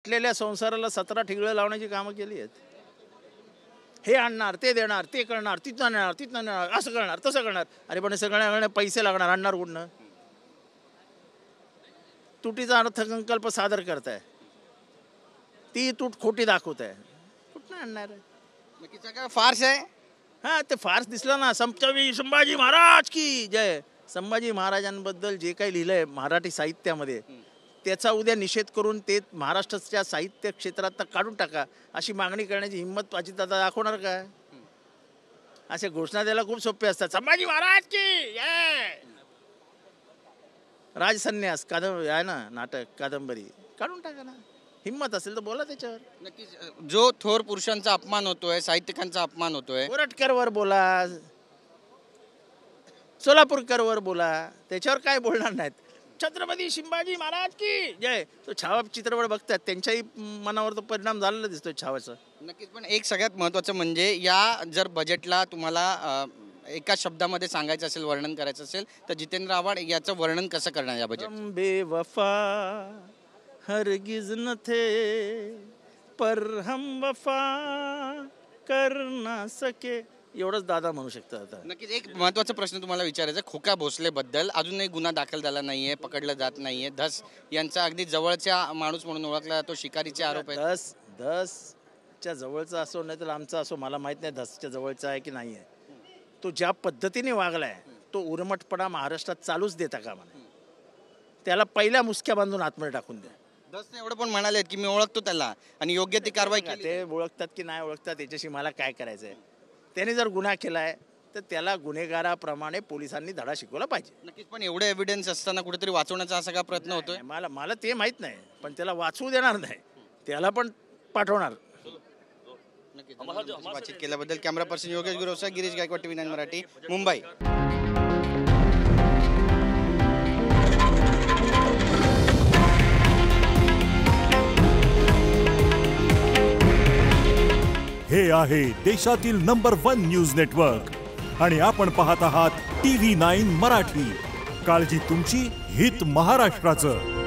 तुटलेल्या संसाराला 17 ठिगळं लावण्याची कामं केली आहेत. हे आणणार, ते देणार, ते करणार, तिथं नेणार, तिथं नेणार, असं करणार, तसं करणार. अरे पण सगळ्या पैसे लागणार, आणणार कुठनं? तुटीचा अर्थसंकल्प सादर करताय, ती तूट खोटी दाखवताय, कुठनं आणणार आहे? नक्कीच काय फार्स आहे. हां, ते फार्स दिसलं ना. संभाजी महाराज की जय. संभाजी महाराजांबद्दल जे काही लिहिलं आहे मराठी साहित्यामध्ये, त्याचा उद्या निषेध करून ते महाराष्ट्राच्या साहित्य क्षेत्रात काढून टाका अशी मागणी करण्याची हिंमत अजितदादा दाखवणार काय? अशा घोषणा द्यायला खूप सोपे असतात. संभाजी महाराज की जय. राजसन्यास आहे ना, नाटक कादंबरी काढून टाका ना. हिंमत असेल तर बोला त्याच्यावर. नक्कीच जो थोर पुरुषांचा अपमान होतोय, साहित्यिकांचा अपमान होतोय, कोरटकरवर बोला, सोलापूरकरवर बोला, त्याच्यावर काय बोलणार नाहीत. छत्रपती शिवाजी महाराज की जय. तो छावा चित्रपट बघतात, त्यांच्याही मनावर तो परिणाम झालेला दिसतोय छावाचा. नक्कीच. पण एक सगळ्यात महत्त्वाचं म्हणजे या जर बजेटला तुम्हाला एका शब्दामध्ये सांगायचं असेल, वर्णन करायचं असेल तर जितेंद्र आव्हाड याचं वर्णन कसं करणार या बजेट? बेवफा हरगिज न थे पर हम वफा कर ना सके, एवढंच दादा म्हणू शकतात आता. नक्कीच. एक महत्त्वाचा प्रश्न तुम्हाला विचारायचा, खोका भोसलेबद्दल अजूनही गुन्हा दाखल झाला नाहीये, पकडलं जात नाहीये. धस यांचा अगदी जवळचा माणूस म्हणून ओळखला जातो, शिकारीचे आरोप आहेत. धसच्या जवळचा असो नाही तर आमचा असो, मला माहित नाही धसच्या जवळचा आहे की नाही आहे. तो ज्या पद्धतीने वागलाय तो उर्मटपणा महाराष्ट्रात चालूच देता कामा नये. त्याला पहिल्या मुसक्या बांधून आतमध्ये टाकून द्या. धस एवढं पण म्हणाले की मी ओळखतो त्याला आणि योग्य ती कारवाई केली. ते ओळखतात की नाही ओळखतात त्याच्याशी मला काय करायचं आहे. त्याने जर गुन्हा केलाय तर त्याला गुन्हेगाराप्रमाणे पोलिसांनी धडा शिकवला पाहिजे. नक्कीच. पण एवढे एव्हिडन्स असताना कुठेतरी वाचवण्याचा हा सगळा प्रयत्न होतोय. मला ते माहित नाही, पण त्याला वाचवू देणार नाही, त्याला पण पाठवणार. बातचीत केल्याबद्दल camera person Yogesh Guravsa, Girish Gaikwad, TV9 Marathi, Mumbai. हे आहे देशातील नंबर 1 न्यूज नेटवर्क आणि आपण पाहत आहात TV9 मराठी. काळजी तुमची, हित महाराष्ट्राचं.